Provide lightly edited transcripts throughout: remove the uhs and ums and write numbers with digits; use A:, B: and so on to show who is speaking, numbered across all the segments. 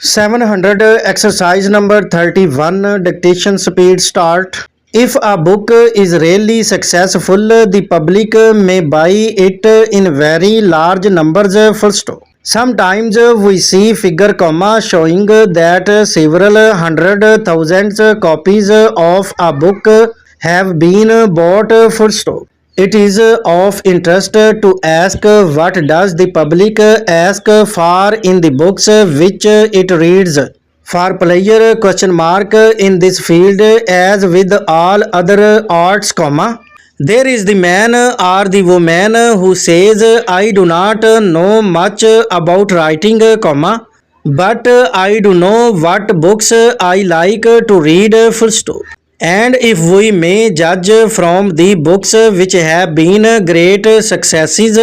A: 700 exercise number 31 dictation speed start. If a book is really successful, the public may buy it in very large numbers. Full stop. Sometimes we see figure comma showing that several hundred thousands copies of a book have been bought. Full stop. It is of interest to ask what does the public ask for in the books which it reads. For player question mark in this field as with all other arts comma. There is the man or the woman who says I do not know much about writing comma but I do know what books I like to read. Full stop. And if we may judge from the books which have been great successes,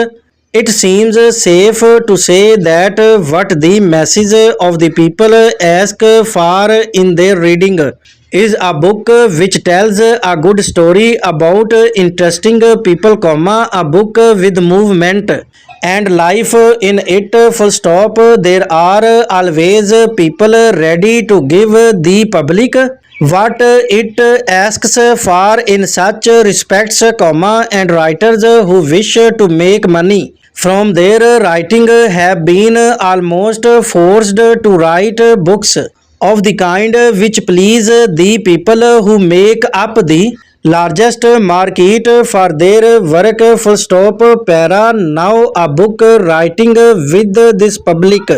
A: it seems safe to say that what the message of the people ask for in their reading is a book which tells a good story about interesting people, comma, a book with movement and life in it. Full stop. There are always people ready to give the public what it asks for in such respects, comma, and writers who wish to make money from their writing have been almost forced to write books of the kind which please the people who make up the largest market for their work. Full stop. Para. Now a book writing with this public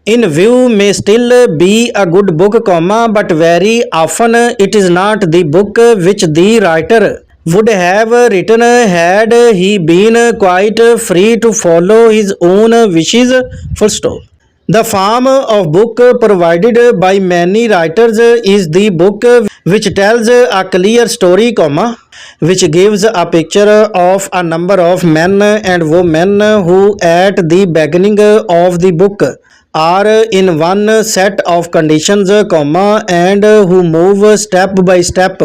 A: in view may still be a good book, comma, but very often it is not the book which the writer would have written had he been quite free to follow his own wishes. Full stop. The form of book provided by many writers is the book which tells a clear story, comma, which gives a picture of a number of men and women who at the beginning of the book are in one set of conditions, comma, and who move step by step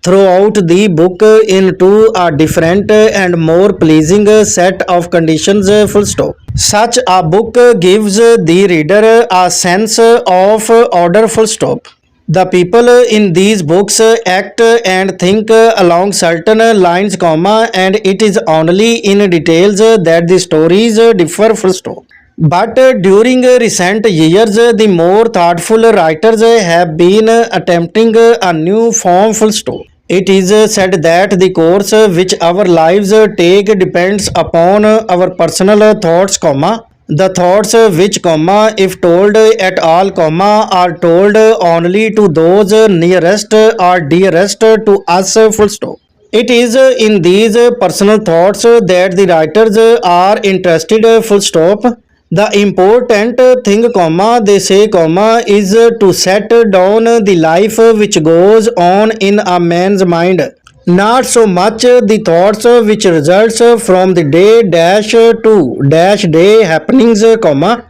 A: throughout the book into a different and more pleasing set of conditions. Full stop. Such a book gives the reader a sense of order. Full stop. The people in these books act and think along certain lines, comma, and it is only in details that the stories differ. Full stop. But during recent years, the more thoughtful writers have been attempting a new form. Full stop. It is said that the course which our lives take depends upon our personal thoughts, comma. The thoughts which, comma, if told at all, comma, are told only to those nearest or dearest to us. Full stop. It is in these personal thoughts that the writers are interested. Full stop. The important thing, comma, they say, comma, is to set down the life which goes on in a man's mind. Not so much the thoughts which results from the day dash to dash day happenings, comma,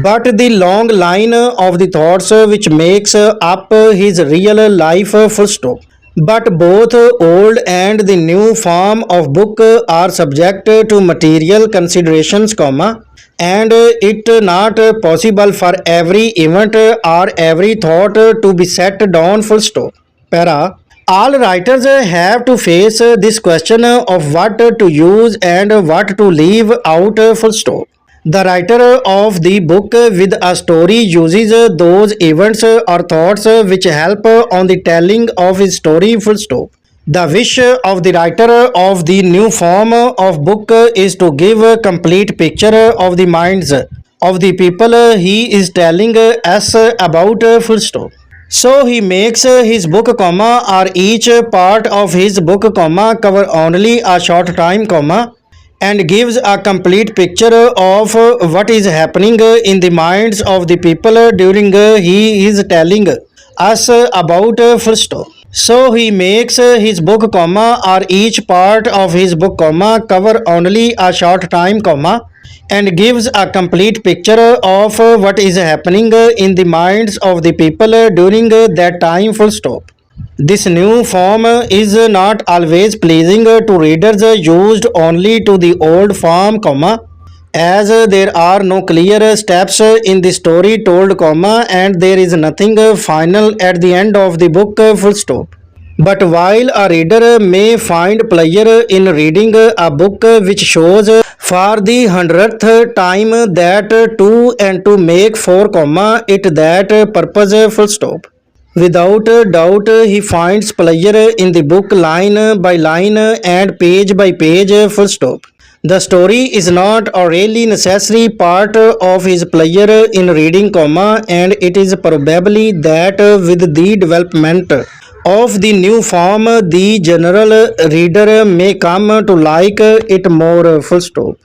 A: but the long line of the thoughts which makes up his real life. Full stop. But both old and the new form of book are subject to material considerations, comma, and it not possible for every event or every thought to be set down. Full stop. Para. All writers have to face this question of what to use and what to leave out. Full stop. The writer of the book with a story uses those events or thoughts which help on the telling of his story. Full stop. The wish of the writer of the new form of book is to give a complete picture of the minds of the people he is telling us about. Full stop. So he makes his book, comma, or each part of his book, comma, cover only a short time, comma, and gives a complete picture of what is happening in the minds of the people during he is telling us about. Full stop. So he makes his book, comma, or each part of his book, comma, cover only a short time, comma, and gives a complete picture of what is happening in the minds of the people during that time. Full stop. This new form is not always pleasing to readers used only to the old form, comma, as there are no clear steps in the story told, comma, and there is nothing final at the end of the book, full stop. But while a reader may find pleasure in reading a book which shows for the 100th time that 2 and 2 make 4, comma, it that purpose, full stop. Without doubt, he finds pleasure in the book line by line and page by page, full stop. The story is not a really necessary part of his pleasure in reading, comma, and it is probably that with the development of the new form, the general reader may come to like it more, full stop.